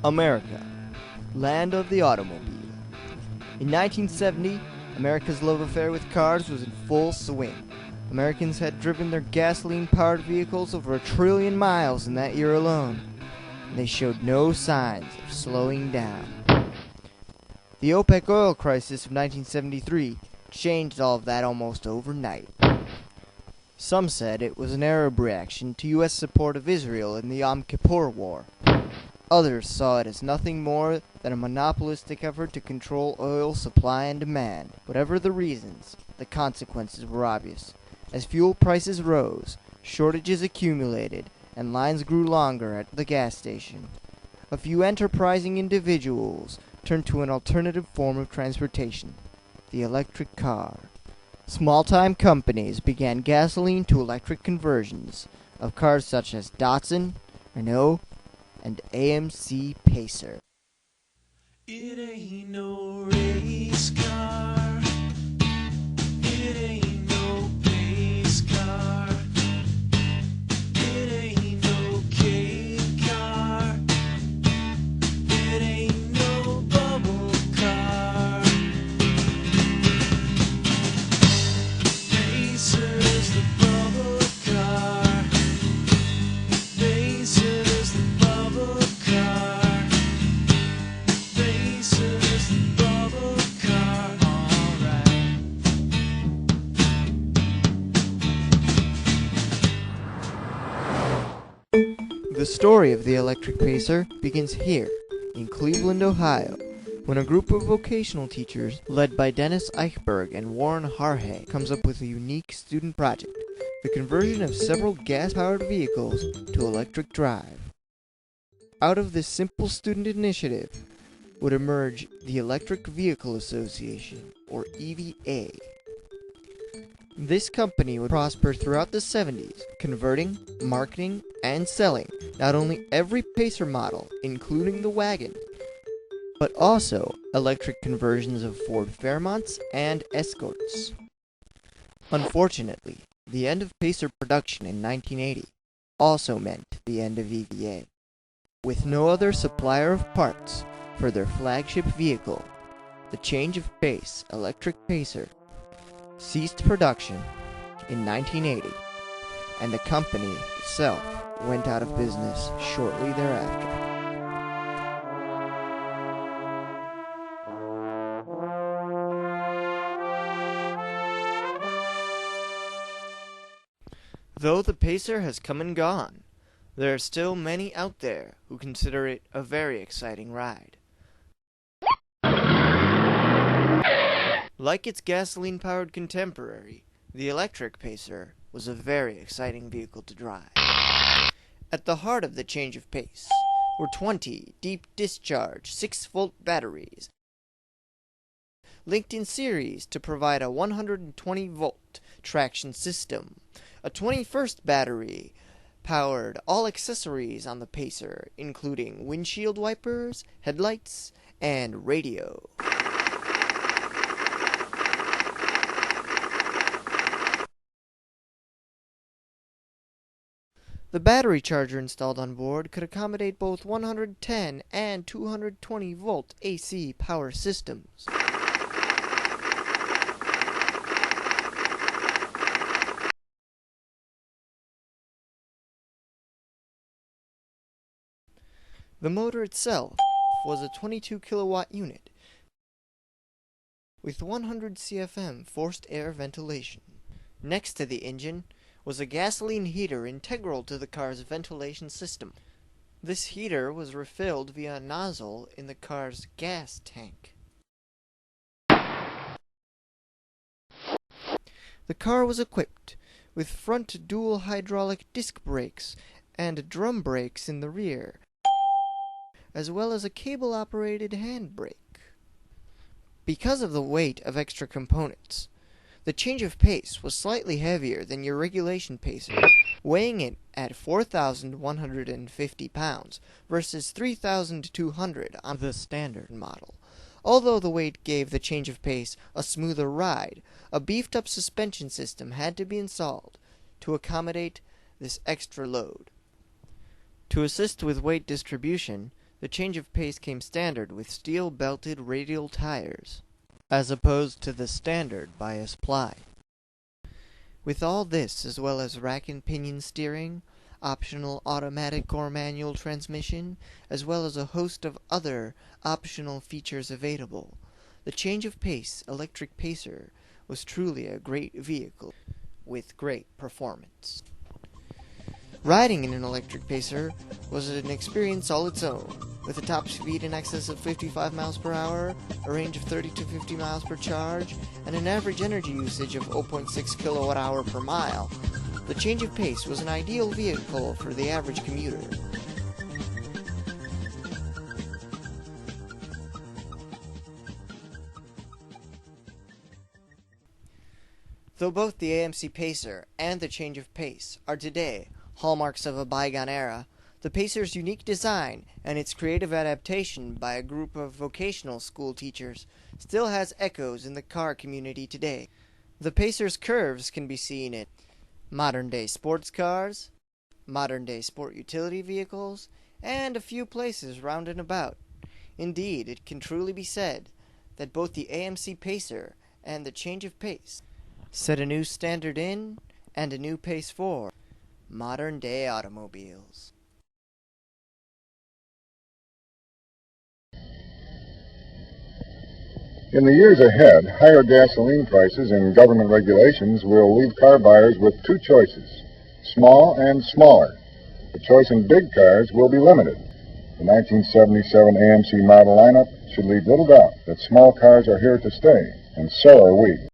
America, land of the automobile. In 1970, America's love affair with cars was in full swing. Americans had driven their gasoline-powered vehicles over 1 trillion miles in that year alone, and they showed no signs of slowing down. The OPEC oil crisis of 1973 changed all of that almost overnight. Some said it was an Arab reaction to U.S. support of Israel in the Yom Kippur War. Others saw it as nothing more than a monopolistic effort to control oil supply and demand. Whatever the reasons, the consequences were obvious. As fuel prices rose, shortages accumulated, and lines grew longer at the gas station. A few enterprising individuals turned to an alternative form of transportation, the electric car. Small-time companies began gasoline-to-electric conversions of cars such as Datsun, Renault, and AMC Pacer. It ain't no race car. It ain't no pace car. It ain't no cake car. It ain't no bubble car. Pacer's the bubble car. Pacer's the bubble car. Pacer's the bubble car. Alright. The story of the electric pacer begins here, in Cleveland, Ohio, when a group of vocational teachers, led by Dennis Eichberg and Warren Harhay, comes up with a unique student project, the conversion of several gas-powered vehicles to electric drive. Out of this simple student initiative would emerge the Electric Vehicle Association, or EVA. This company would prosper throughout the 70s, converting, marketing, and selling not only every Pacer model, including the wagon, but also electric conversions of Ford Fairmonts and Escorts. Unfortunately, the end of Pacer production in 1980 also meant the end of EVA. With no other supplier of parts for their flagship vehicle, the Change of Pace electric Pacer ceased production in 1980, and the company itself went out of business shortly thereafter. Though the Pacer has come and gone, there are still many out there who consider it a very exciting ride. Like its gasoline-powered contemporary, the electric Pacer was a very exciting vehicle to drive. At the heart of the Change of Pace were 20 deep-discharge 6-volt batteries linked in series to provide a 120-volt traction system. A 21st battery powered all accessories on the Pacer, including windshield wipers, headlights, and radio. The battery charger installed on board could accommodate both 110 and 220 volt AC power systems. The motor itself was a 22 kilowatt unit with 100 CFM forced air ventilation. Next to the engine was a gasoline heater integral to the car's ventilation system. This heater was refilled via a nozzle in the car's gas tank. The car was equipped with front dual hydraulic disc brakes and drum brakes in the rear, as well as a cable-operated handbrake. Because of the weight of extra components, the Change of Pace was slightly heavier than your regulation Pacer, weighing it at 4,150 pounds versus 3,200 on the standard model. Although the weight gave the Change of Pace a smoother ride, a beefed-up suspension system had to be installed to accommodate this extra load. To assist with weight distribution, the change of pace came standard with steel-belted radial tires, as opposed to the standard bias ply. With all this, as well as rack and pinion steering, optional automatic or manual transmission, as well as a host of other optional features available, the change of pace electric pacer was truly a great vehicle with great performance. Riding in an electric pacer was an experience all its own, with a top speed in excess of 55 miles per hour, a range of 30 to 50 miles per charge, and an average energy usage of 0.6 kilowatt-hour per mile. The change of pace was an ideal vehicle for the average commuter. Though both the AMC Pacer and the change of pace are today hallmarks of a bygone era, the Pacer's unique design and its creative adaptation by a group of vocational school teachers still has echoes in the car community today. The Pacer's curves can be seen in modern-day sports cars, modern-day sport utility vehicles, and a few places round and about. Indeed, it can truly be said that both the AMC Pacer and the change of pace set a new standard in and a new pace for modern-day automobiles. In the years ahead, higher gasoline prices and government regulations will leave car buyers with two choices, small and smaller. The choice in big cars will be limited. The 1977 AMC model lineup should leave little doubt that small cars are here to stay, and so are we.